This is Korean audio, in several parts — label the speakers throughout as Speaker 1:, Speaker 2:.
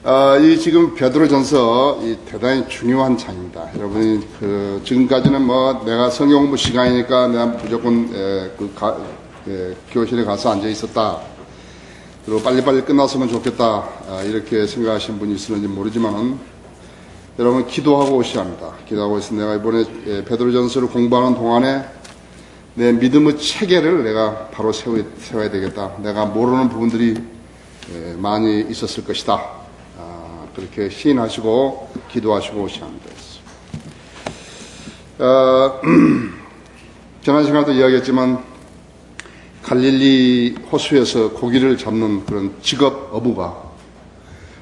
Speaker 1: 이 지금 베드로전서 이 대단히 중요한 장입니다. 여러분이 지금까지는 뭐 내가 성경 공부 시간이니까 내가 무조건 교실에 가서 앉아 있었다. 그리고 빨리빨리 끝났으면 좋겠다. 이렇게 생각하시는 분이 있을는지 모르지만은 여러분 기도하고 오셔야 합니다. 기도하고 있으면 내가 이번에 베드로전서를 공부하는 동안에 내 믿음의 체계를 내가 바로 세워야 되겠다. 내가 모르는 부분들이 많이 있었을 것이다. 그렇게 시인하시고 기도하시고 오셔야 합니다. 지난 시간에도 이야기했지만 갈릴리 호수에서 고기를 잡는 그런 직업 어부가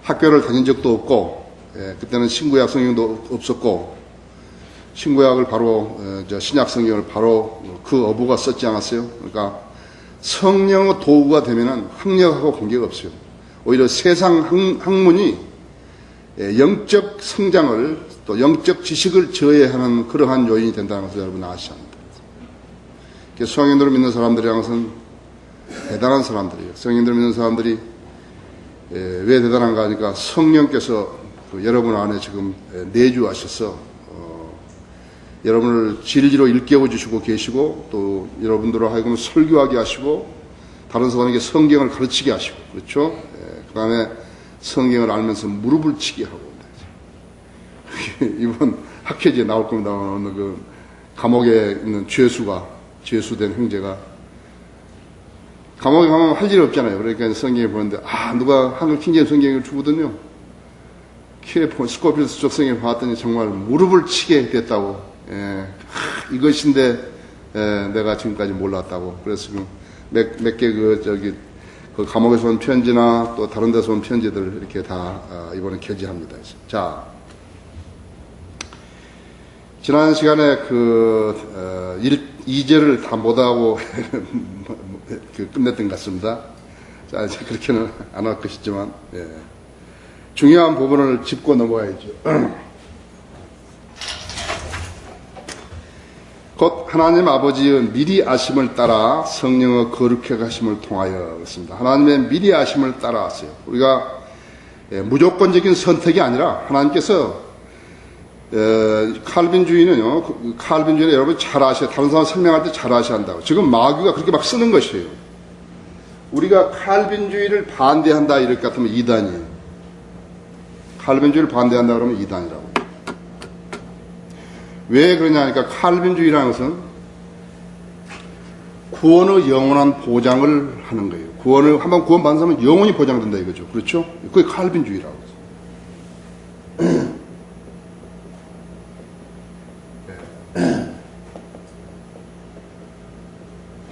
Speaker 1: 학교를 다닌 적도 없고 그때는 신구약 성경도 없었고 신구약을 바로 신약 성경을 바로 그 어부가 썼지 않았어요. 그러니까 성령의 도구가 되면은 학력하고 관계가 없어요. 오히려 세상 학문이 영적 성장을 또 영적 지식을 저해하는 그러한 요인이 된다는 것을 여러분 아셔야 합니다. 성인들을 믿는 사람들이란 것은 대단한 사람들이에요. 성인들을 믿는 사람들이 왜 대단한가 하니까 성령께서 여러분 안에 지금 내주하셔서 여러분을 진리로 일깨워 주시고 계시고 또 여러분들로 하여금 설교하게 하시고 다른 사람에게 성경을 가르치게 하시고 그렇죠? 그 다음에 성경을 알면서 무릎을 치게 하고 이번 학회지에 나올 겁니다. 어느 그 감옥에 있는 죄수된 형제가 감옥에 가면 할 일이 없잖아요. 그러니까 성경에 보는데 누가 한국 킹제임 성경을 주거든요. 스코필드 쪽 성경을 봤더니 정말 무릎을 치게 됐다고. 이것인데 내가 지금까지 몰랐다고. 그래서 몇 개 그 감옥에서 온 편지나 또 다른 데서 온 편지들 이렇게 다 이번에 게재합니다. 자, 지난 시간에 2절을 다 못하고 끝냈던 것 같습니다. 자, 이제 그렇게는 안 할 것이지만 중요한 부분을 짚고 넘어가야죠. 곧 하나님 아버지의 미리 아심을 따라 성령의 거룩해 가심을 통하여 그렇습니다. 하나님의 미리 아심을 따라왔어요. 우리가 무조건적인 선택이 아니라 하나님께서 칼빈주의는요, 칼빈주의는 여러분 잘 아셔야, 다른 사람 설명할 때 잘 아셔야 한다고. 지금 마귀가 그렇게 막 쓰는 것이에요. 우리가 칼빈주의를 반대한다 이럴 것 같으면 이단이에요. 칼빈주의를 반대한다 그러면 이단이라고. 왜 그러냐 하니까 칼빈주의라는 것은 구원의 영원한 보장을 하는 거예요. 한번 구원받는 사람은 영원히 보장된다 이거죠. 그렇죠? 그게 칼빈주의라고.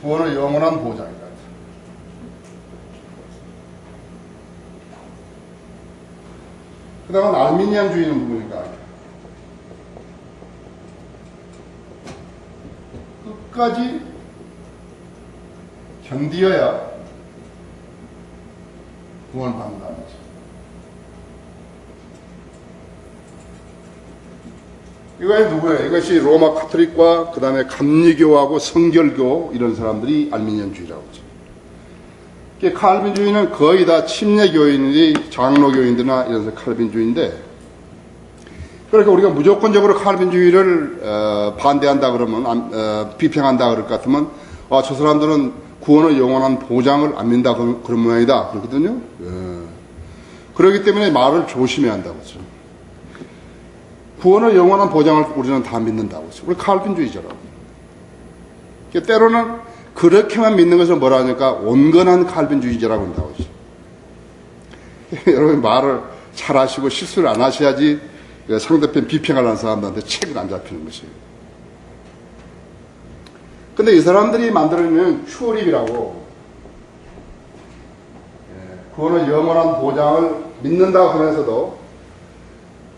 Speaker 1: 구원의 영원한 보장이다. 그 다음은 알미니안주의는 누구니까? 끝까지 견디어야 구원받는다는 거죠. 이것이 누구예요? 이것이 로마 카톨릭과 그 다음에 감리교하고 성결교 이런 사람들이 알미니안주의라고 하죠. 칼빈주의는 거의 다 침례교인이 장로교인들이나 이런 칼빈주의인데 그러니까 우리가 무조건적으로 칼빈주의를 반대한다 그러면 비평한다 그럴 것 같으면 저 사람들은 구원의 영원한 보장을 안 믿는다 그런 모양이다 그렇거든요. 그렇기 때문에 말을 조심해야 한다고 했죠. 구원의 영원한 보장을 우리는 다 믿는다고 했죠. 우리 칼빈주의자라고. 때로는 그렇게만 믿는 것을 뭐라 하니까 온건한 칼빈주의자라고 한다고 했죠. 여러분 말을 잘 하시고 실수를 안 하셔야지 상대편 비평하려는 사람들한테 책을 안 잡히는 것이에요. 근데 이 사람들이 만들어내는 큐어립이라고 구원의 영원한 보장을 믿는다고 하면서도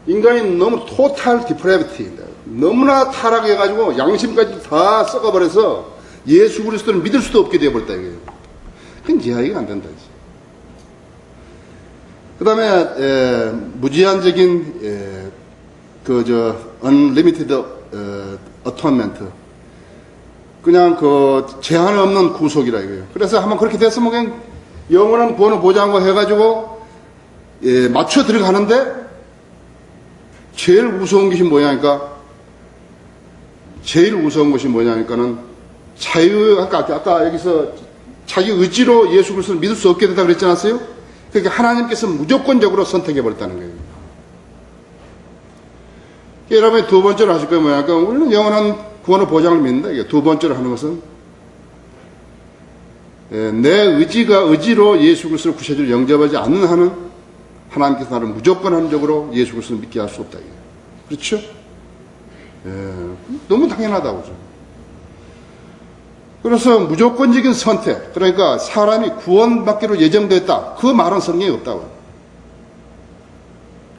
Speaker 1: 인간이 너무 토탈 디프레비티인데 너무나 타락해가지고 양심까지 다 썩어버려서 예수 그리스도를 믿을 수도 없게 되어버렸다 이거예요. 그건 이해가 안 된다. 그 다음에 무제한적인 unlimited atonement 그냥 제한 없는 구속이라 이거예요. 그래서 한번 그렇게 됐으면 그냥 영원한 구원을 보장하고 해가지고 맞춰 들어가는데 제일 무서운 것이 뭐냐니까 제일 무서운 것이 뭐냐니까는 아까 여기서 자기 의지로 예수 그리스도를 믿을 수 없게 된다 그랬지 않았어요? 그러니까 하나님께서 무조건적으로 선택해 버렸다는 거예요. 여러분이 두 번째로 하실 거예요. 뭐냐니까 우리는 영원한 구원의 보장을 믿는다. 이게 두 번째로 하는 것은 내 의지로 예수 그리스도를 구세주로 영접하지 않는 한은 하나님께서 나를 무조건 한적으로 예수 그리스도를 믿게 할 수 없다. 이게. 그렇죠? 너무 당연하다고. 그래서 무조건적인 선택, 그러니까 사람이 구원받기로 예정됐다. 그 말은 성경에 없다고.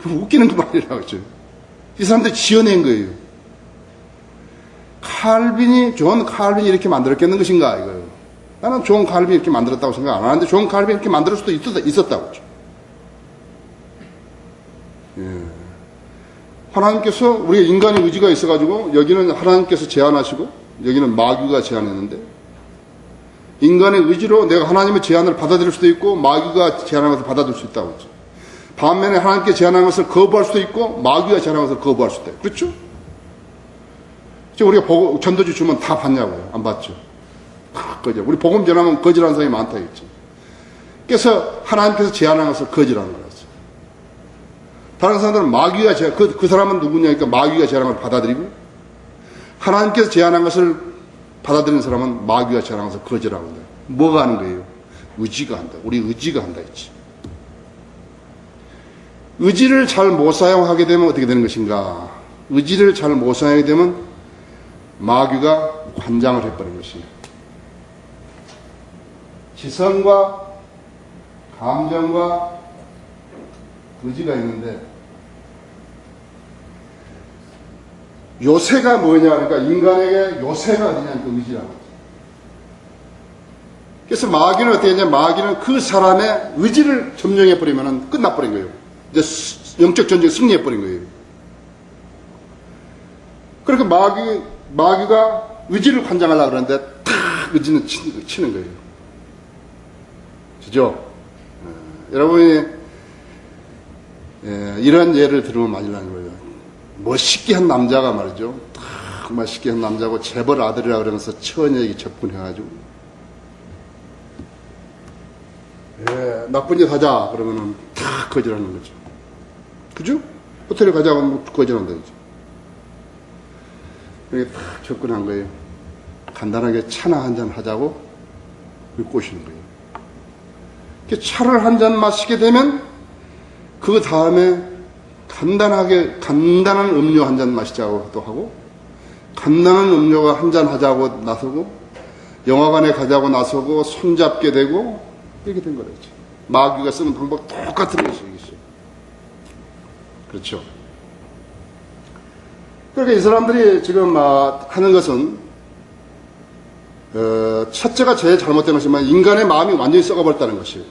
Speaker 1: 그 웃기는 그 말이라고 했죠. 이 사람들이 지어낸 거예요. 존 칼빈이 이렇게 만들었겠는 것인가, 이거예요. 나는 존 칼빈이 이렇게 만들었다고 생각 안 하는데, 존 칼빈이 이렇게 만들 수도 있었다고 했죠. 하나님께서, 우리가 인간의 의지가 있어가지고, 여기는 하나님께서 제안하시고, 여기는 마귀가 제안했는데, 인간의 의지로 내가 하나님의 제안을 받아들일 수도 있고, 마귀가 제안한 것을 받아들일 수 있다고 했죠. 반면에 하나님께 제안한 것을 거부할 수도 있고, 마귀가 제안한 것을 거부할 수도 있고, 그렇죠? 지금 우리가 전도지 주면 다 받냐고요? 안 받죠? 거절. 우리 복음 전하면 거절하는 사람이 많다 했죠. 그래서 하나님께서 제안한 것을 거절하는 거라서. 다른 사람들은 마귀가 그 사람은 누구냐니까 마귀가 제안한 걸 받아들이고, 하나님께서 제안한 것을 받아들이는 사람은 마귀가 제안한 것을 거절하는 거예요. 뭐가 하는 거예요? 의지가 한다. 우리 의지가 한다 했지. 의지를 잘 못 사용하게 되면 어떻게 되는 것인가? 의지를 잘 못 사용하게 되면 마귀가 관장을 해버린 것이에요. 지성과 감정과 의지가 있는데, 요새가 뭐냐, 그러니까 인간에게 요새가 어디냐니까 의지라고. 그래서 마귀는 어떻게 했냐, 마귀는 그 사람의 의지를 점령해버리면 끝나버린 거예요. 이제 영적 전쟁 승리해버린 거예요. 그러니까 마귀가 의지를 관장하려고 그러는데, 탁! 의지는 치는 거예요. 그죠? 여러분이, 이런 예를 들으면 많이 나는 거예요. 멋있게 한 남자가 말이죠. 탁! 멋있게 한 남자고, 재벌 아들이라 그러면서 처녀에게 접근해가지고, 나쁜 짓 하자. 그러면은, 탁! 거절하는 거죠. 그죠? 호텔에 가자고 하면 거절한다, 이제. 그렇게 탁 접근한 거예요. 간단하게 차나 한잔 하자고 꼬시는 거예요. 차를 한 잔 마시게 되면 그 다음에 간단한 음료 한 잔 마시자고 또 하고, 간단한 음료가 한 잔 하자고 나서고, 영화관에 가자고 나서고, 손잡게 되고, 이렇게 된 거죠. 마귀가 쓰는 방법 똑같은 것이죠. 그렇죠. 그러니까 이 사람들이 지금 하는 것은, 첫째가 제일 잘못된 것이지만 인간의 마음이 완전히 썩어버렸다는 것이에요.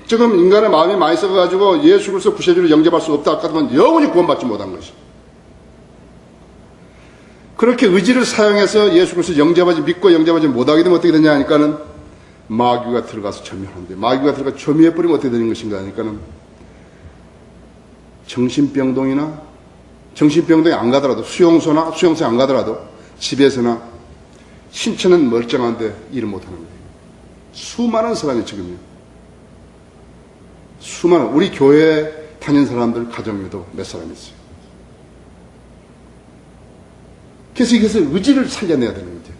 Speaker 1: 지금 인간의 마음이 많이 썩어가지고 예수 그리스도 구세주를 영접할 수 없다 하면 영원히 구원받지 못한 것이. 그렇게 의지를 사용해서 예수 그리스도 믿고 영접하지 못하게 되면 어떻게 되냐 하니까는 마귀가 들어가서 점유하는데, 마귀가 들어가서 점유해버리면 어떻게 되는 것인가 하니까는 정신병동이 안 가더라도 수용소에 안 가더라도 집에서나 신체는 멀쩡한데 일을 못하는 거예요. 수많은 사람이 지금요. 우리 교회에 다닌 사람들 가정에도 몇 사람이 있어요. 그래서 의지를 살려내야 되는 거죠.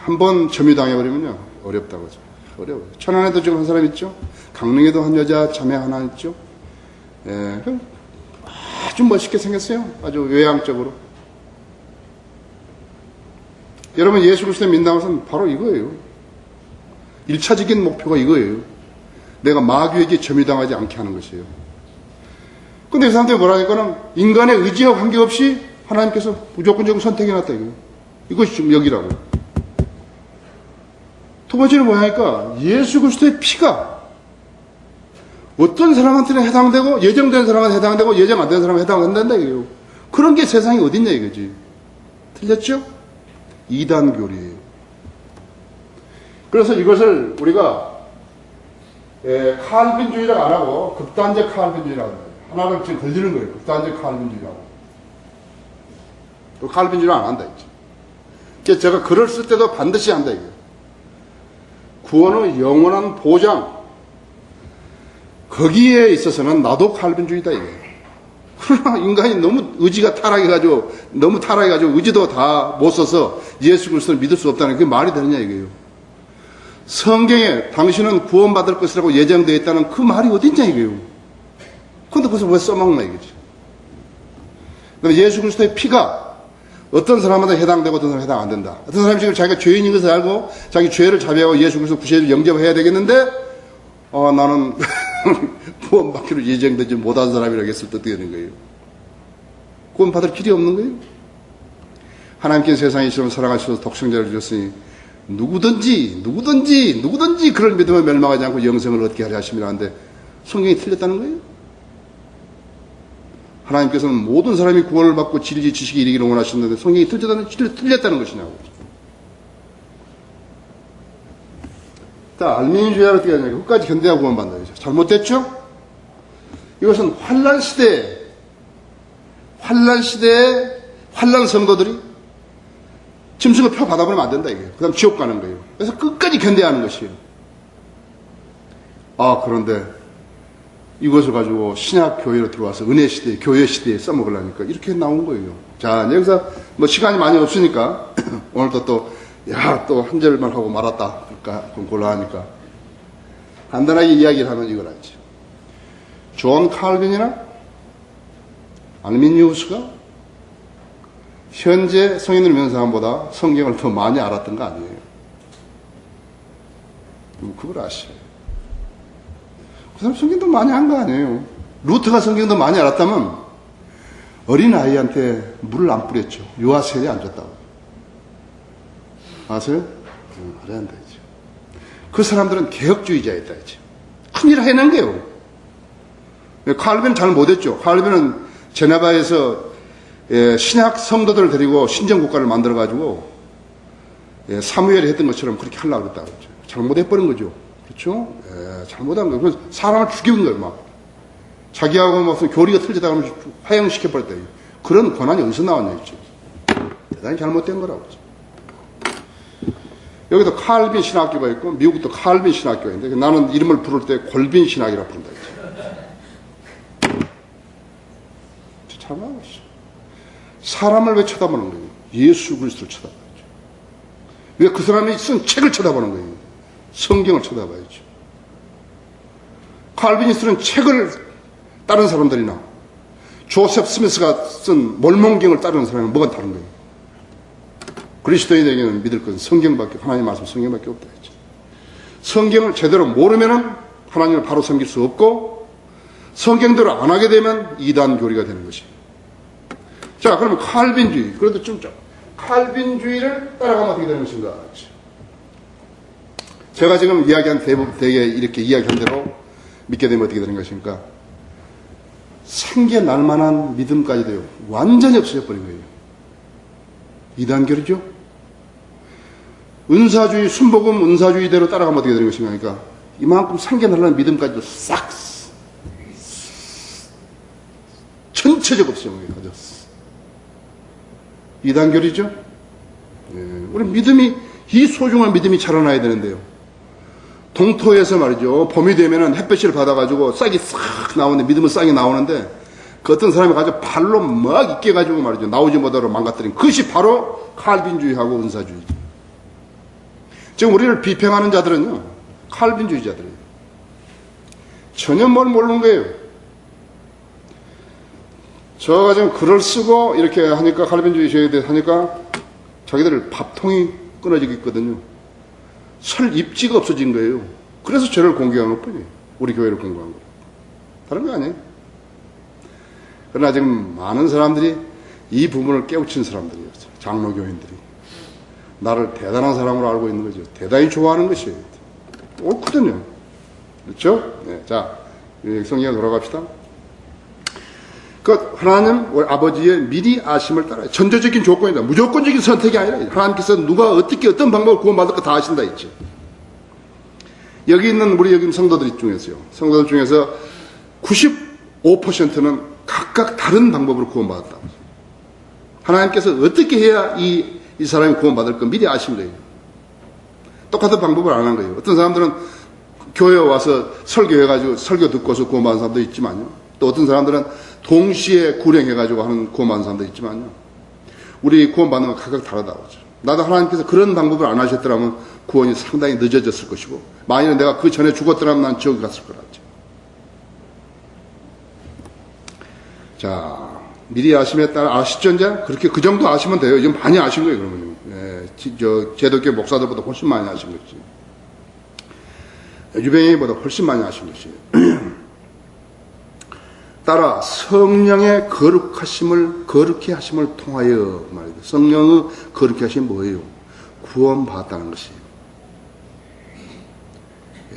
Speaker 1: 한번 점유당해버리면요, 어렵다고 하죠. 어려워요. 천안에도 지금 한 사람 있죠? 강릉에도 한 여자 자매 하나 있죠? 아주 멋있게 생겼어요. 아주 외향적으로. 여러분, 예수 그리스도를 믿는 것은 바로 이거예요. 1차적인 목표가 이거예요. 내가 마귀에게 점유당하지 않게 하는 것이에요. 근데 이 사람들이 뭐라니까는 인간의 의지와 관계없이 하나님께서 무조건적으로 선택해놨다, 이거예요. 이것이 지금 여기라고. 두 번째는 뭐냐니까 예수 그리스도의 피가 어떤 사람한테는 해당되고, 예정된 사람한테 해당되고, 예정 안 되는 사람한테 해당된다, 이거예요. 그런 게 세상에 어딨냐, 이거지. 틀렸죠? 이단교리예요. 그래서 이것을 우리가 칼빈주의라고 안 하고 극단적 칼빈주의라고 해요. 하나를 지금 걸리는 거예요. 극단적 칼빈주의라고. 또 칼빈주의는 안 한다 했죠. 그래서 제가 글을 쓸 때도 반드시 한다 이거예요. 구원의 영원한 보장, 거기에 있어서는 나도 칼빈주의다 이거예요. 그러나 인간이 너무 의지가 타락해가지고 너무 타락해가지고 의지도 다 못 써서 예수 그리스도를 믿을 수 없다는 그게 말이 되느냐 이거예요. 성경에 당신은 구원받을 것이라고 예정되어 있다는 그 말이 어딨냐 이거예요. 근데 그것을 왜 써먹나 이거지. 그럼 예수 그리스도의 피가 어떤 사람한테 해당되고 어떤 사람한테 해당 안 된다. 어떤 사람이 지금 자기가 죄인인 것을 알고 자기 죄를 자백하고 예수 그리스도 구세주를 영접해야 되겠는데 나는 구원받기로 예정되지 못한 사람이라고 했을 때 어떻게 되는 거예요? 구원받을 길이 없는 거예요. 하나님께서 세상에 이처럼 사랑하셔서 독생자를 주셨으니 누구든지 그를 믿으면 멸망하지 않고 영생을 얻게 하려 하심이라 하는데 성경이 틀렸다는 거예요. 하나님께서는 모든 사람이 구원을 받고 진리 지식에 이르기를 원하시는데 성경이 틀렸다는 것이냐고. 알미니주의를 어떻게 하냐면 끝까지 견뎌야 구원받는다. 잘못됐죠? 이것은 환란 시대에 환란 성도들이 짐승을 표 받아버리면 안 된다 이게. 그 다음 지옥 가는 거예요. 그래서 끝까지 견뎌야 하는 것이에요. 그런데 이것을 가지고 신약 교회로 들어와서 은혜 시대, 교회 시대에 써먹으려니까 이렇게 나온 거예요. 자, 여기서 뭐 시간이 많이 없으니까 오늘도 또 한 절만 하고 말았다. 그러니까 좀 곤란하니까 간단하게 이야기를 하면 이걸 알지. 존 칼빈이나 알미니우스가 현재 성인들 명상보다 성경을 더 많이 알았던 거 아니에요. 그걸 아셔요. 그 사람 성경도 많이 한 거 아니에요. 루터가 성경도 많이 알았다면 어린 아이한테 물을 안 뿌렸죠. 유아세례 안 줬다고. 아세요? 말이 안 되죠. 그 사람들은 개혁주의자였다 했죠. 큰일 해낸 거예요. 칼빈은 잘 못했죠. 칼빈은 제네바에서 신약 성도들을 데리고 신정국가를 만들어가지고 사무엘이 했던 것처럼 그렇게 하려고 그랬다 그랬죠. 잘못해버린 거죠. 그렇죠? 잘못한 거예요. 그래서 사람을 죽인 거예요. 막 자기하고 무슨 교리가 틀리다 하면 화형시켜버렸다. 그런 권한이 어디서 나왔냐 했죠. 대단히 잘못된 거라고. 여기도 칼빈 신학교가 있고 미국도 칼빈 신학교가 있는데 나는 이름을 부를 때 골빈 신학이라고 부른다 했죠. 참아. 사람을 왜 쳐다보는 거예요? 예수 그리스도를 쳐다봐야죠. 왜 그 사람이 쓴 책을 쳐다보는 거예요? 성경을 쳐다봐야죠. 칼빈이 쓰는 책을 따른 사람들이나 조셉 스미스가 쓴 몰몬경을 따르는 사람은 뭐가 다른 거예요? 그리스도인에게는 믿을 것은 성경밖에, 하나님 말씀 성경밖에 없다 했죠. 성경을 제대로 모르면은 하나님을 바로 섬길 수 없고 성경대로 안 하게 되면 이단 교리가 되는 것이에요. 자, 그러면 칼빈주의. 그래도 좀 칼빈주의를 따라가면 어떻게 되는 것인가? 제가 지금 이야기한 대개 이렇게 이야기한 대로 믿게 되면 어떻게 되는 것입니까? 생겨날 만한 믿음까지도요, 완전히 없어져 버린 거예요. 이단결이죠? 은사주의, 순복음 은사주의대로 따라가면 어떻게 되는 것인가? 그러니까 이만큼 생겨나려는 믿음까지도 싹 전체적 없어요. 이단결이죠? 우리 믿음이, 이 소중한 믿음이 자라나야 되는데요. 동토에서 말이죠. 봄이 되면은 햇볕을 받아가지고 싹이 싹 나오는데, 믿음은 싹이 나오는데, 그 어떤 사람이 가지고 발로 막 익혀가지고 말이죠. 나오지 못하도록 망가뜨린 그것이 바로 칼빈주의하고 은사주의죠. 지금 우리를 비평하는 자들은요, 칼빈주의자들이에요. 전혀 뭘 모르는 거예요. 저가 지금 글을 쓰고 이렇게 하니까, 칼빈주의에 대해서 하니까 자기들 밥통이 끊어지고 있거든요. 설 입지가 없어진 거예요. 그래서 저를 공개한 것 뿐이에요. 우리 교회를 공개한 거. 다른 거 아니에요. 그러나 지금 많은 사람들이 이 부분을 깨우친 사람들이었어요. 장로교인들이. 나를 대단한 사람으로 알고 있는 거죠. 대단히 좋아하는 것이에요. 옳거든요. 그렇죠? 네, 자, 성경에 돌아갑시다. 그 하나님 우리 아버지의 미리 아심을 따라요. 전제적인 조건이다. 무조건적인 선택이 아니라 하나님께서 누가 어떻게 어떤 방법을 구원받을까 다 아신다 했죠. 여기 있는 우리 여기 성도들 중에서요. 성도들 중에서 95%는 각각 다른 방법으로 구원받았다. 하나님께서 어떻게 해야 이 사람이 구원받을 거 미리 아신 거예요. 똑같은 방법을 안 한 거예요. 어떤 사람들은 교회에 와서 설교해가지고 설교 듣고서 구원받은 사람도 있지만요. 또 어떤 사람들은 동시에 구령해가지고 하는 구원받은 사람도 있지만요. 우리 구원받는 건 각각 다르다고 하죠. 나도 하나님께서 그런 방법을 안 하셨더라면 구원이 상당히 늦어졌을 것이고, 만약에 내가 그 전에 죽었더라면 난 지옥에 갔을 거라죠. 자, 미리 아심에 따라 아시죠, 이제? 그렇게 그 정도 아시면 돼요. 이제 많이 아신 거예요, 그러면. 제도교 목사들보다 훨씬 많이 아신 거지. 유병희보다 훨씬 많이 아신 것이. 따라 성령의 거룩히 하심을 통하여 말이죠. 성령의 거룩히 하심이 뭐예요? 구원받았다는 것이에요.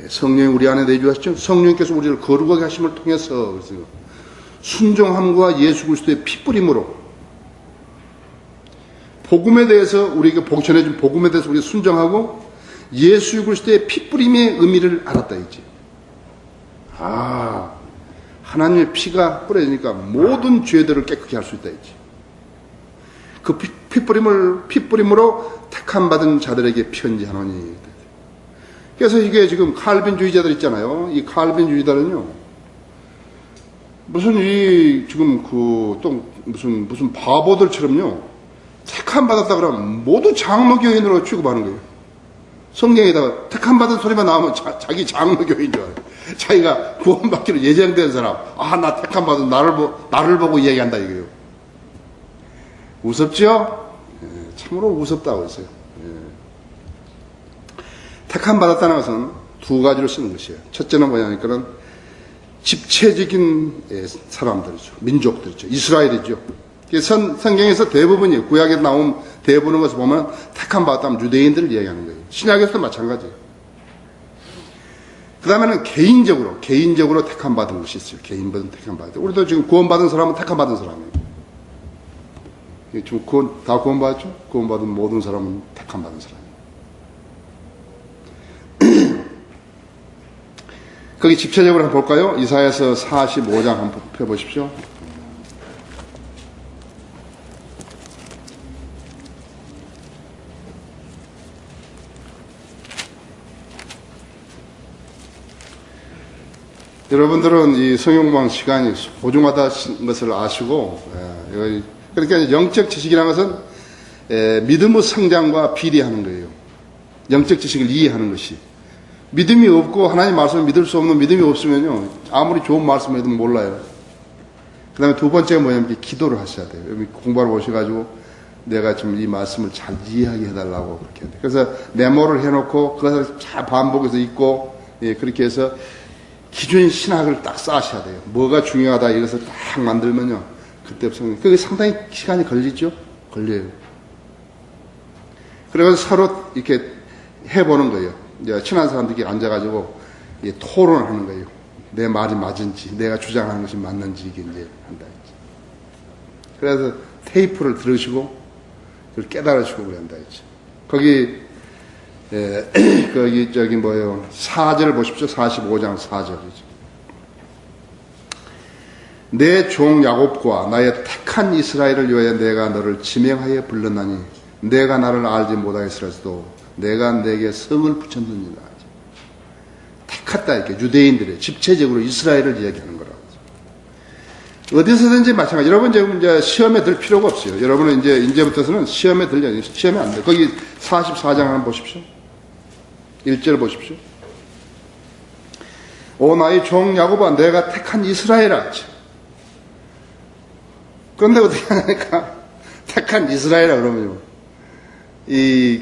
Speaker 1: 성령이 우리 안에 내주하셨죠? 성령께서 우리를 거룩하게 하심을 통해서 그래서 순종함과 예수 그리스도의 핏뿌림으로 복음에 대해서 우리에게 전해준 복음에 대해서 우리가 순종하고 예수 그리스도의 핏뿌림의 의미를 알았다 이지. 아, 하나님의 피가 뿌려지니까 모든 죄들을 깨끗게 할 수 있다 이지. 그 핏뿌림으로 택함 받은 자들에게 편지하노니. 그래서 이게 지금 칼빈주의자들 있잖아요. 이 칼빈주의자는요, 무슨 지금 무슨 바보들처럼요, 택함 받았다 그러면 모두 장로교인으로 취급하는 거예요. 성경에다가 택함 받은 소리만 나오면 자기 장로교인인 줄 알아요. 자기가 구원받기로 예정된 사람, 나 택함 받은 나를 보고 이야기한다 이거예요. 우습죠? 참으로 우습다고 했어요. 택함 받았다는 것은 두 가지로 쓰는 것이에요. 첫째는 뭐냐니까는 집체적인 사람들이죠. 민족들이죠. 이스라엘이죠. 성경에서 대부분이 구약에 나온 대부분의 것을 보면 택함 받았다면 유대인들을 이야기하는 거예요. 신약에서도 마찬가지예요. 그 다음에는 개인적으로 택함 받은 것이 있어요. 개인받은 택함 받은. 우리도 지금 구원받은 사람은 택함 받은 사람이에요. 지금 다 구원받았죠? 구원받은 모든 사람은 택함 받은 사람이에요. 거기 집체적으로 한번 볼까요? 이사야서 45장 한번 펴보십시오. 여러분들은 이 성경공부 시간이 소중하다는 것을 아시고, 그러니까 영적 지식이라는 것은 믿음의 성장과 비례하는 거예요. 영적 지식을 이해하는 것이. 믿음이 없고 하나님 말씀을 믿을 수 없는 믿음이 없으면요, 아무리 좋은 말씀을 해도 몰라요. 그 다음에 두 번째가 뭐냐면 기도를 하셔야 돼요. 여기 공부하러 오셔가지고 내가 좀 이 말씀을 잘 이해하게 해달라고 그렇게 해야 돼요. 그래서 메모를 해놓고 그것을 잘 반복해서 읽고, 그렇게 해서 기준 신학을 딱 쌓으셔야 돼요. 뭐가 중요하다 이것을 딱 만들면요, 그때부터 그게 상당히 시간이 걸리죠? 걸려요. 그래서 서로 이렇게 해보는 거예요. 이제 친한 사람들끼리 앉아가지고 토론을 하는 거예요. 내 말이 맞은지, 내가 주장하는 것이 맞는지 이게 이제 한다. 그래서 테이프를 들으시고 그걸 깨달으시고 그런다. 거기 거기 뭐예요? 4절 보십시오. 45장 4절이죠. 내 종 야곱과 나의 택한 이스라엘을 위하여 내가 너를 지명하여 불렀나니 내가 나를 알지 못하였으라도 내가 내게 성을 붙였느니라. 택했다 이렇게 유대인들의 집체적으로 이스라엘을 이야기하는 거라고. 어디서든지 마찬가지. 여러분 지금 이제 시험에 들 필요가 없어요. 여러분은 이제부터서는 시험에 들려. 시험에 안 돼. 거기 44장 한번 보십시오. 1절 보십시오. 오 나의 종 야곱아 내가 택한 이스라엘아. 그런데 어떻게 하니까 택한 이스라엘아 그러면요, 이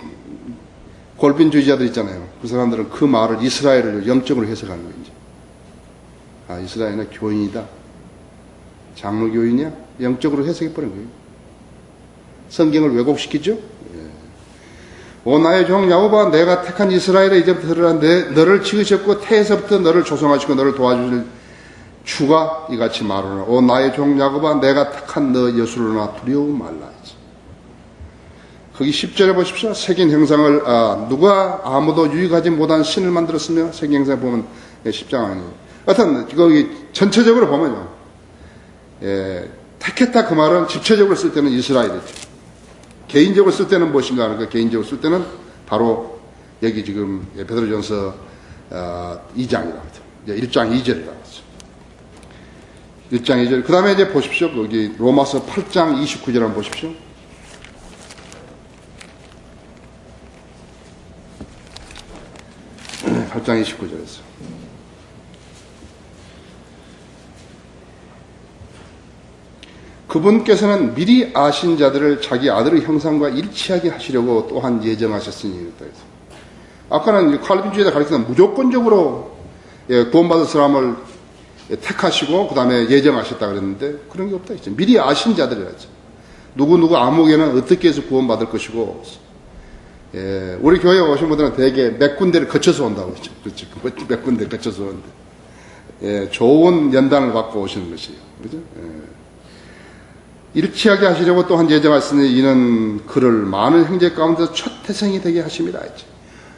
Speaker 1: 골빈주의자들 있잖아요. 그 사람들은 그 말을 이스라엘을 영적으로 해석하는 거예요. 이스라엘은 교인이다. 장로교인이야? 영적으로 해석해버린 거예요. 성경을 왜곡시키죠? 오 나의 종 야곱아 내가 택한 이스라엘에 이제부터 들으라. 너를 지으셨고 태에서부터 너를 조성하시고 너를 도와주실 주가 이같이 말하노라. 오 나의 종 야곱아 내가 택한 너 여수로나 두려움 말라. 거기 10절에 보십시오. 새긴 형상을, 누가 아무도 유익하지 못한 신을 만들었으며, 새긴 형상 보면 10장 아니에요. 하여튼, 거기 전체적으로 보면요. 택했다 그 말은 집체적으로 쓸 때는 이스라엘이죠. 개인적으로 쓸 때는 무엇인가 하니까 개인적으로 쓸 때는 바로 여기 지금 베드로전서 2장이라고 하죠. 1장 2절이라고 하죠. 1장 2절. 그 다음에 이제 보십시오. 거기 로마서 8장 29절 한번 보십시오. 네, 8장 29절에서. 그분께서는 미리 아신 자들을 자기 아들의 형상과 일치하게 하시려고 또한 예정하셨으니 그랬다 해서. 아까는 칼빈주의자 가르치는 무조건적으로 구원받은 사람을 택하시고 그 다음에 예정하셨다 그랬는데 그런 게 없다 했죠. 미리 아신 자들이라죠. 누구 아무개는 어떻게 해서 구원받을 것이고 우리 교회에 오신 분들은 대개 몇 군데를 거쳐서 온다고 했죠. 그렇죠. 몇 군데 거쳐서 오는데 좋은 연단을 받고 오시는 것이에요. 그죠? 일치하게 하시려고 또한 예정하시니 이는 그를 많은 형제 가운데서 첫 태생이 되게 하십니다. 했죠.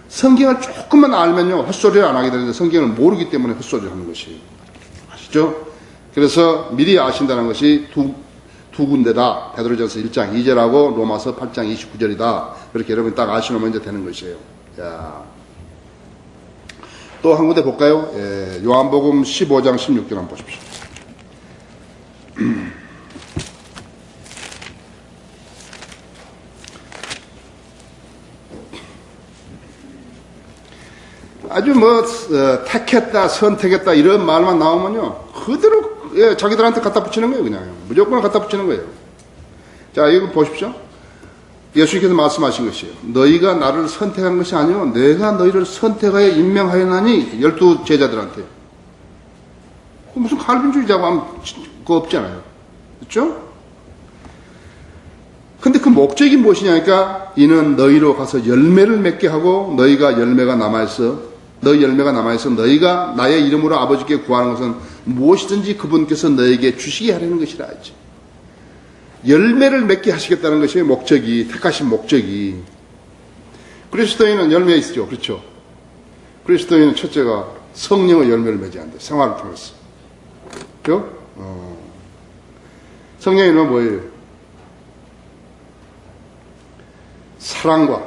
Speaker 1: 성경을 조금만 알면요 헛소리를 안 하게 되는데 성경을 모르기 때문에 헛소리를 하는 것이에요. 아시죠? 그래서 미리 아신다는 것이 두 군데다. 베드로전서 1장 2절하고 로마서 8장 29절이다. 그렇게 여러분 딱 아시면 이제 되는 것이에요. 또 한 군데 볼까요? 요한복음 15장 16절 한번 보십시오. 아주 택했다, 선택했다, 이런 말만 나오면요, 그대로, 자기들한테 갖다 붙이는 거예요, 그냥. 무조건 갖다 붙이는 거예요. 자, 이거 보십시오. 예수님께서 말씀하신 것이에요. 너희가 나를 선택한 것이 아니요, 내가 너희를 선택하여 임명하였나니, 12 제자들한테. 무슨 칼빈주의자고 하면 그거 없잖아요. 그렇죠? 근데 그 목적이 무엇이냐니까, 이는 너희로 가서 열매를 맺게 하고, 너희가 열매가 남아있어, 너희 열매가 남아있어 너희가 나의 이름으로 아버지께 구하는 것은 무엇이든지 그분께서 너에게 주시게 하려는 것이라 하지. 열매를 맺게 하시겠다는 것이 목적이, 택하신 목적이. 그리스도인은 열매 있죠. 그렇죠? 그리스도인은 첫째가 성령의 열매를 맺어야 한다. 생활을 통해서. 그죠? 성령이는 뭐예요? 사랑과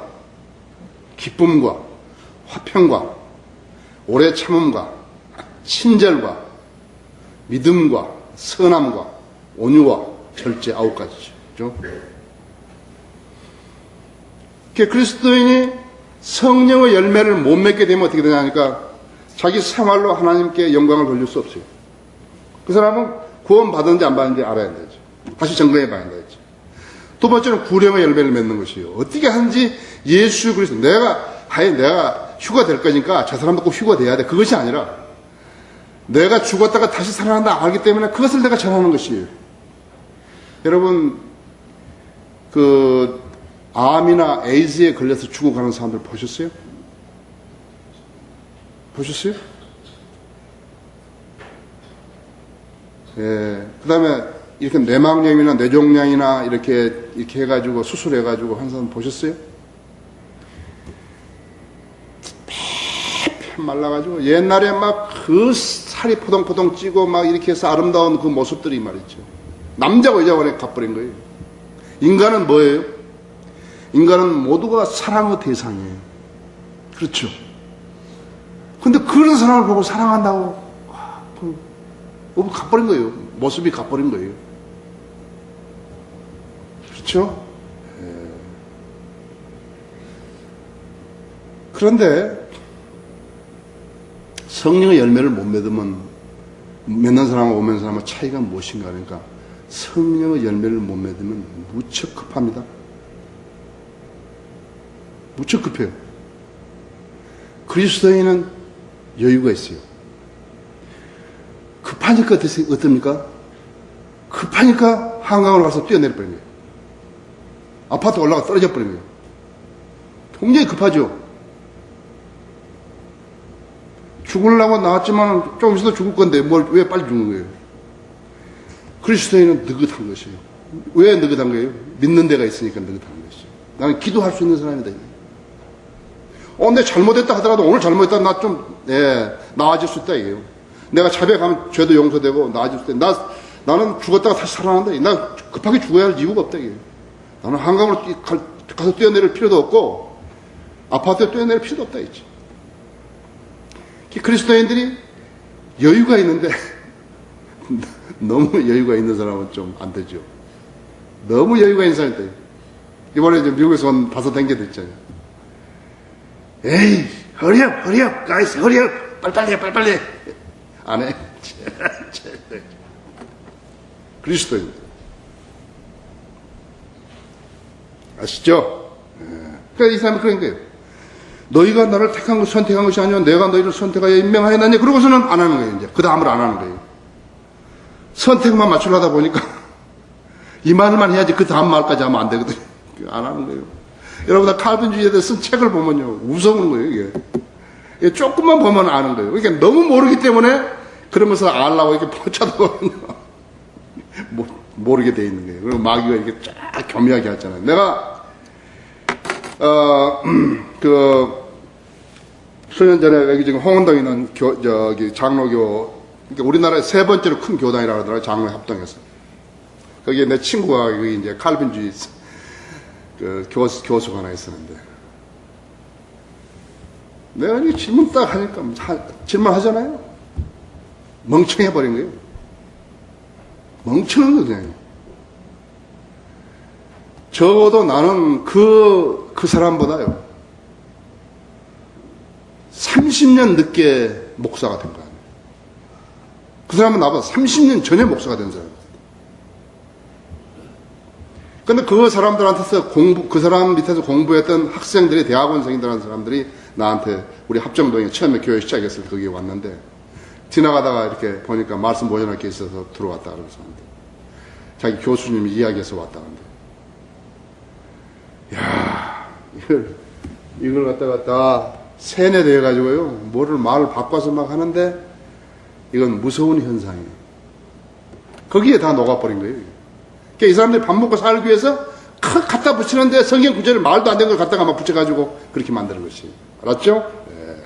Speaker 1: 기쁨과 화평과 오래 참음과 친절과 믿음과 선함과 온유와 절제 9가지죠. 그렇죠? 그리스도인이 성령의 열매를 못 맺게 되면 어떻게 되냐니까 자기 생활로 하나님께 영광을 돌릴 수 없어요. 그 사람은 구원 받았는지 안 받았는지 알아야 되죠. 다시 점검해 봐야 되죠. 두 번째는 구령의 열매를 맺는 것이에요. 어떻게 하는지 예수 그리스도 내가 휴가 될 거니까 저 사람도 꼭 휴가 돼야 돼. 그것이 아니라 내가 죽었다가 다시 살아난다 알기 때문에 그것을 내가 전하는 것이에요. 여러분 암이나 에이즈에 걸려서 죽어가는 사람들 보셨어요? 보셨어요? 그 다음에 이렇게 뇌막염이나 뇌종양이나 이렇게 해가지고 수술해가지고 한 사람 보셨어요? 폐 말라가지고 옛날에 막 그 살이 포동포동 찌고 막 이렇게 해서 아름다운 그 모습들이 말이죠. 남자고 여자고 가버린 거예요. 인간은 뭐예요? 인간은 모두가 사랑의 대상이에요. 그렇죠? 근데 그런 사람을 보고 사랑한다고 가버린 거예요. 모습이 가버린 거예요. 그렇죠? 그런데 성령의 열매를 못 맺으면 맺는 사람과 못 맺는 사람의 차이가 무엇인가 하니까 성령의 열매를 못 맺으면 무척 급합니다. 무척 급해요. 그리스도인은 여유가 있어요. 급하니까 어떻습니까? 급하니까 한강으로 가서 뛰어내려 버린 거예요. 아파트 올라가 떨어져 버린 거예요. 굉장히 급하죠. 죽으려고 나왔지만 조금 있어도 죽을 건데 왜 빨리 죽는 거예요? 그리스도인은 느긋한 것이에요. 왜 느긋한 거예요? 믿는 데가 있으니까 느긋한 것이죠. 나는 기도할 수 있는 사람이다. 내 잘못했다 하더라도 오늘 잘못했다 나 좀 나아질 수 있다 이게요. 내가 자백하면 죄도 용서되고 나아질 수 있다. 나는 죽었다가 다시 살아난다. 나 급하게 죽어야 할 이유가 없다 이게. 나는 한강으로 가서 뛰어내릴 필요도 없고 아파트에 뛰어내릴 필요도 없다 이지. 그리스도인들이 여유가 있는데 너무 여유가 있는 사람은 좀 안 되죠. 너무 여유가 있는 사람이 있다. 이번에 이제 미국에서 온 다섯 댕겨 됐잖아요. 에이, 허리업, 가이스, 허리업, 빨리빨리. 안 해. 그리스도인. 아시죠? 그러니까 이 사람은 그런 거예요. 너희가 나를 선택한 것이 아니라 내가 너희를 선택하여 임명하였느냐. 그러고서는 안 하는 거예요, 이제. 그 다음을 안 하는 거예요. 선택만 맞추려다 보니까 이 말만 해야지 그 다음 말까지 하면 안 되거든요. 안 하는 거예요. 여러분, 다 칼빈주의에 대해 쓴 책을 보면요. 무서운 거예요, 이게. 조금만 보면 아는 거예요. 그러니까 너무 모르기 때문에 그러면서 알라고 이렇게 쳐다보면요. 모르게 돼 있는 거예요. 그리고 마귀가 이렇게 쫙 교묘하게 하잖아요. 내가, 수년 전에 여기 지금 홍원동에 있는 장로교, 그러니까 우리나라의 세 번째로 큰 교단이라고 하더라고요. 장로 합동에서. 거기에 내 친구가 여기 이제 칼빈주의 교수가 하나 있었는데, 내가 이렇게 질문 딱 하니까 질문하잖아요. 멍청해버린 거예요. 멍청한 거 그냥. 적어도 나는 그 사람보다요 30년 늦게 목사가 된 거야. 그 사람은 나보다 30년 전에 목사가 된 사람. 근데 그 사람들한테서 그 사람 밑에서 공부했던 학생들이, 대학원생이라는 사람들이 나한테 우리 합정동에 처음에 교회 시작했을 때 거기에 왔는데, 지나가다가 이렇게 보니까 말씀 모전할 게 있어서 들어왔다 그러면서 자기 교수님이 이야기해서 왔다 그러는데, 야, 이걸 갖다가 다 세뇌돼가지고요, 말을 바꿔서 막 하는데, 이건 무서운 현상이에요. 거기에 다 녹아버린 거예요. 그러니까 이 사람들이 밥 먹고 살기 위해서 갖다 붙이는데 성경 구절을 말도 안 되는 걸 갖다가 막 붙여가지고 그렇게 만드는 것이. 알았죠? 네.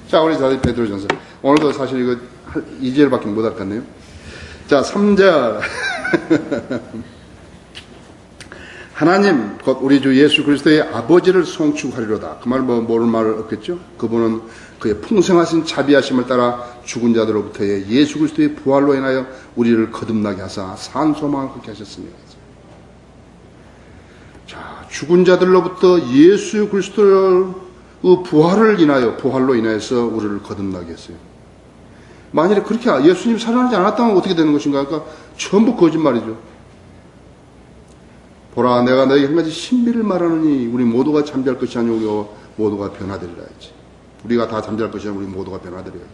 Speaker 1: 자, 우리 다시 베드로전서. 오늘도 사실 이거 2절밖에 못 할 것 같네요. 자, 3절. 하나님, 곧 우리 주 예수 그리스도의 아버지를 송축하리로다. 그 말 모를 말을 없겠죠? 그분은 그의 풍성하신 자비하심을 따라 죽은 자들로부터의 예수 그리스도의 부활로 인하여 우리를 거듭나게 하사 산 소망을 갖게 하셨습니다. 자, 죽은 자들로부터 예수 그리스도의 부활로 인하여서 우리를 거듭나게 했어요. 만일에 그렇게 예수님 살아나지 않았다면 어떻게 되는 것인가? 그러니까 전부 거짓말이죠. 보라, 내가 너희 한 가지 신비를 말하느니 우리 모두가 잠잘 것이 아니오 우리 모두가 변화되리라 했지. 우리가 다 잠잘 것이 아니오 우리 모두가 변화되리라.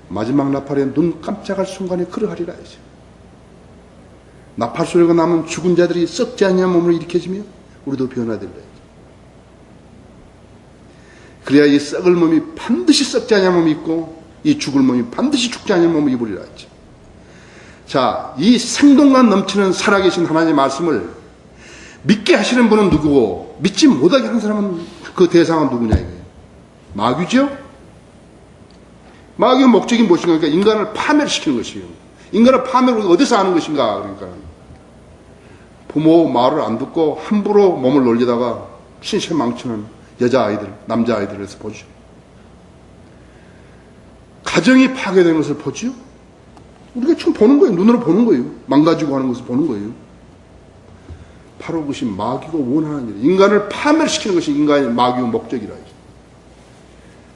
Speaker 1: 마지막 나팔에 눈 깜짝할 순간에 그러하리라 했지. 나팔 소리가 나면 죽은 자들이 썩지 않냐 몸을 일으켜지며 우리도 변화되리라 했지. 그래야 이 썩을 몸이 반드시 썩지 않냐 몸이 있고 이 죽을 몸이 반드시 죽지 않냐 몸을 입으리라 했지. 자, 이 생동감 넘치는 살아계신 하나님의 말씀을 믿게 하시는 분은 누구고 믿지 못하게 하는 사람은 그 대상은 누구냐 이거예요. 마귀죠? 마귀의 목적이 무엇인가? 그러니까 인간을 파멸시키는 것이에요. 인간을 파멸을 어디서 하는 것인가? 그러니까 부모 말을 안 듣고 함부로 몸을 놀리다가 신체 망치는 여자아이들, 남자아이들에서 보죠. 가정이 파괴되는 것을 보죠. 우리가 지금 보는 거예요. 눈으로 보는 거예요. 망가지고 하는 것을 보는 거예요. 바로 그것이 마귀가 원하는 일. 인간을 파멸시키는 것이 인간의 마귀의 목적이라 했죠.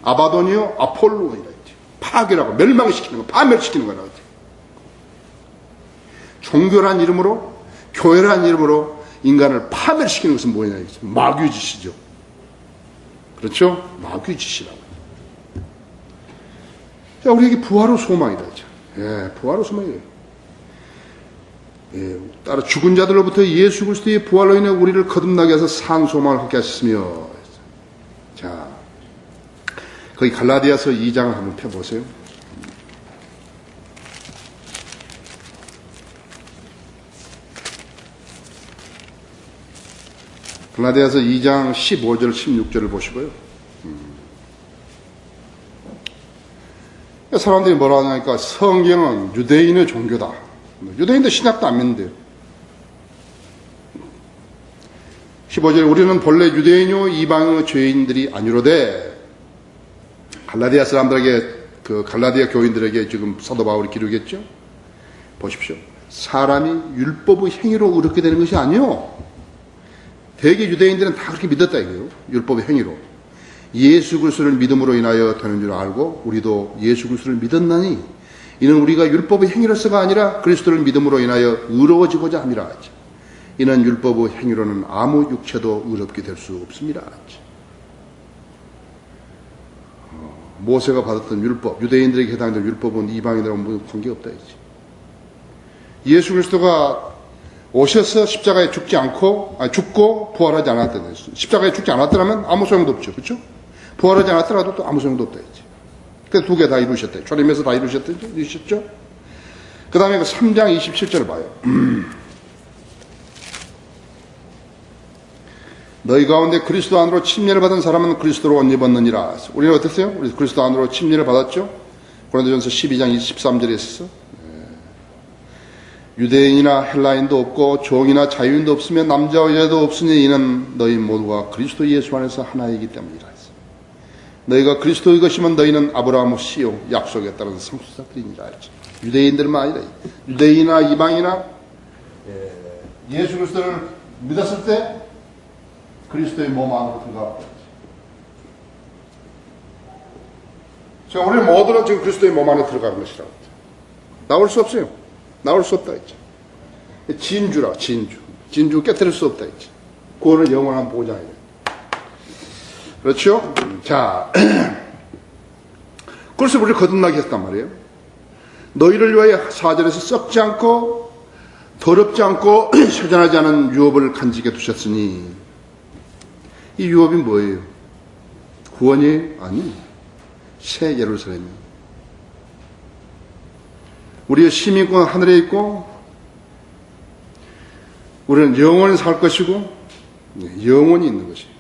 Speaker 1: 아바돈이요, 아폴로이라 했죠. 파괴라고, 멸망시키는 거, 파멸시키는 거라고 했죠. 종교란 이름으로, 교회란 이름으로 인간을 파멸시키는 것은 뭐냐 했죠. 마귀의 짓이죠. 그렇죠? 마귀의 짓이라고. 자, 우리에게 부활의 소망이다 했죠. 예, 부활의 소망이에요. 예, 따라 죽은 자들로부터 예수 그리스도의 부활로 인해 우리를 거듭나게 해서 산 소망을 갖게 하셨으며. 자, 거기 갈라디아서 2장을 한번 펴보세요. 갈라디아서 2장 15절 16절을 보시고요. 사람들이 뭐라 하냐니까 성경은 유대인의 종교다. 유대인도 신약도 안 믿는데요. 15절 우리는 본래 유대인요 이방의 죄인들이 아니로되 갈라디아 사람들에게 그 갈라디아 교인들에게 지금 사도 바울이 기록했죠. 보십시오. 사람이 율법의 행위로 의롭게 되는 것이 아니요. 대개 유대인들은 다 그렇게 믿었다 이거예요. 율법의 행위로. 예수 그리스도를 믿음으로 인하여 되는 줄 알고 우리도 예수 그리스도를 믿었나니 이는 우리가 율법의 행위로서가 아니라 그리스도를 믿음으로 인하여 의로워지고자 함이라 하지. 이는 율법의 행위로는 아무 육체도 의롭게 될 수 없습니다. 모세가 받았던 율법, 유대인들에게 해당되는 율법은 이방인들하고 관계없다 했지. 예수 그리스도가 오셔서 십자가에 죽고 부활하지 않았다. 십자가에 죽지 않았더라면 아무 소용도 없죠. 그렇죠? 부활하지 않았더라도 또 아무 소용도 없다 했지. 그 두 개 다 이루셨대. 초림에서 다 이루셨죠? 그 다음에 그 3장 27절을 봐요. 너희 가운데 그리스도 안으로 침례를 받은 사람은 그리스도로 옷 입었느니라. 우리는 어땠어요? 우리 그리스도 안으로 침례를 받았죠? 고린도전서 12장 23절에 있었어. 유대인이나 헬라인도 없고 종이나 자유인도 없으며 남자와 여자도 없으니 이는 너희 모두가 그리스도 예수 안에서 하나이기 때문이라 했어. 너희가 그리스도의 것이면 너희는 아브라함의 씨요 약속에 따른 상속자들이니라 했죠. 유대인들만 아니라 유대인이나 이방이나 예수 그리스도를 믿었을 때 그리스도의 몸 안으로 들어갔다. 자, 우리 모두는 지금 그리스도의 몸 안에 들어가는 것이라고. 나올 수 없어요. 나올 수 없다 했죠. 진주라, 진주. 진주 깨뜨릴 수 없다 했죠. 구원을 영원한 보장이에요. 그렇죠? 자, 그래서 우리를 거듭나게 했단 말이에요. 너희를 위하여 4절에서 썩지 않고 더럽지 않고 쇠잔하지 않은 유업을 간직해 두셨으니 이 유업이 뭐예요? 구원이 아니 새 예루살렘이에요. 우리의 시민권은 하늘에 있고 우리는 영원히 살 것이고 영원히 있는 것이에요.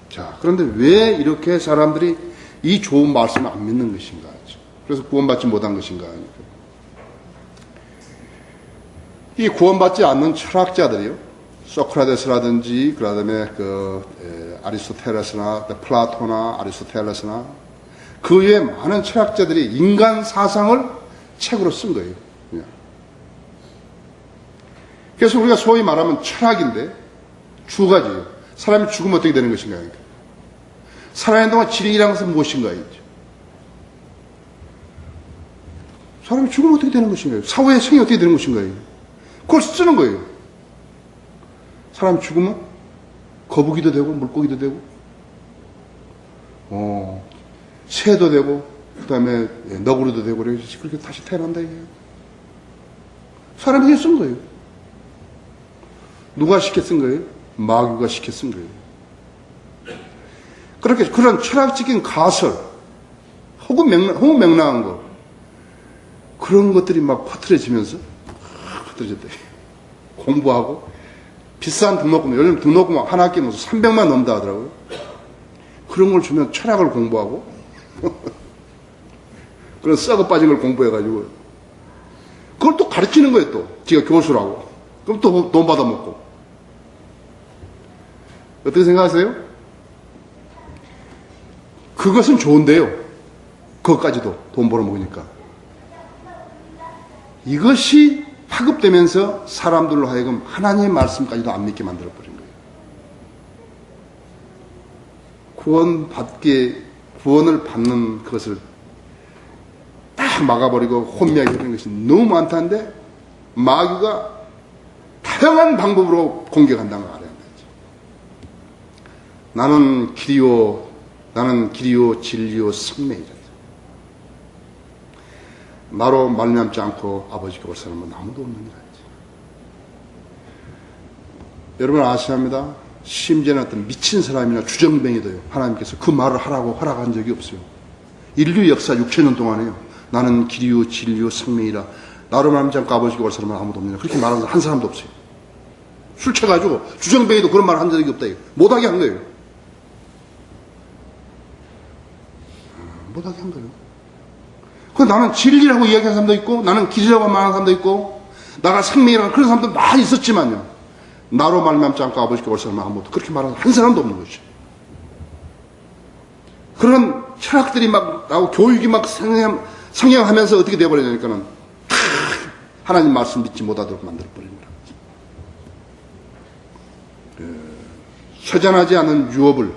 Speaker 1: 자, 그런데 왜 이렇게 사람들이 이 좋은 말씀을 안 믿는 것인가? 그래서 구원받지 못한 것인가? 이 구원받지 않는 철학자들이요. 소크라테스라든지 그다음에 아리스토텔레스나 플라토나 아리스토텔레스나 그 외에 많은 철학자들이 인간 사상을 책으로 쓴 거예요. 그래서 우리가 소위 말하면 철학인데 두 가지예요. 사람이 죽으면 어떻게 되는 것인가? 살아있는 동안 진리라는 것은 무엇인가? 사람이 죽으면 어떻게 되는 것인가요? 사후의 생이 어떻게 되는 것인가요? 그걸 쓰는 거예요. 사람이 죽으면 거북이도 되고 물고기도 되고 새도 되고 그 다음에 너구리도 되고 그렇게 다시 태어난다 이게요. 사람이 쓴 거예요. 누가 시켜 쓴 거예요? 마귀가 시켜 쓴 거예요. 그렇게 그런 철학적인 가설 혹은 명랑한 거 그런 것들이 막 퍼뜨려지면서 퍼뜨려졌대. 공부하고 비싼 등록금, 요즘 등록금 한 학기에 300만 넘다 하더라고요. 그런 걸 주면 철학을 공부하고 그런 썩어 빠진 걸 공부해가지고 그걸 또 가르치는 거예요. 또 지가 교수라고. 그럼 또 돈 받아먹고. 어떻게 생각하세요? 그것은 좋은데요. 그것까지도 돈 벌어먹으니까. 이것이 파급되면서 사람들로 하여금 하나님의 말씀까지도 안 믿게 만들어버린 거예요. 구원을 받는 것을 딱 막아버리고 혼미하게 하는 것이 너무 많다는데 마귀가 다양한 방법으로 공격한다는 걸 알아야 되지. 나는 길이요 진리요 생명이다. 나로 말미암지 않고 아버지께 올 사람은 아무도 없는 거지. 여러분 아셔야합니다. 심지어는 어떤 미친 사람이나 주정뱅이도요. 하나님께서 그 말을 하라고 허락한 적이 없어요. 인류 역사 6천년 동안에요. 나는 길이요 진리요 생명이라 나로 말미암지 않고 아버지께 올 사람은 아무도 없느냐. 그렇게 말하는 한 사람도 없어요. 술 취해가지고 주정뱅이도 그런 말 한 적이 없다. 못하게 한 거예요. 못하게 한 거예요. 그 나는 진리라고 이야기하는 사람도 있고, 나는 길이라고 말하는 사람도 있고, 나가 생명이라는 그런 사람도 많이 있었지만요. 나로 말미암지 않고 아버지께 올 사람은 아무도 그렇게 말하는 한 사람도 없는 거죠. 그런 철학들이 막 나오고 교육이 막 성행하면서 어떻게 되어버리냐니까는 하나님 말씀 믿지 못하도록 만들어버립니다. 소전하지 않은 유업을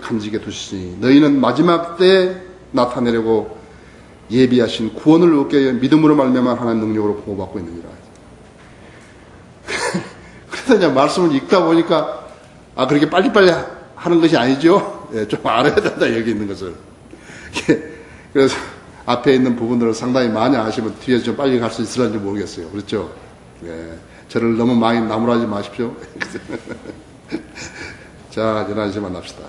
Speaker 1: 간직해 두시니 너희는 마지막 때에 나타내려고 예비하신 구원을 얻게 위해 믿음으로 말미암아 하나님 능력으로 보호받고 있느니라. 그래서 이제 말씀을 읽다 보니까 그렇게 빨리빨리 하는 것이 아니죠. 예, 좀 알아야 된다 여기 있는 것을. 그래서 앞에 있는 부분들을 상당히 많이 아시면 뒤에서 좀 빨리 갈 수 있을지 모르겠어요. 그렇죠? 예, 저를 너무 많이 나무라지 마십시오. 자, 전화하지 만납시다.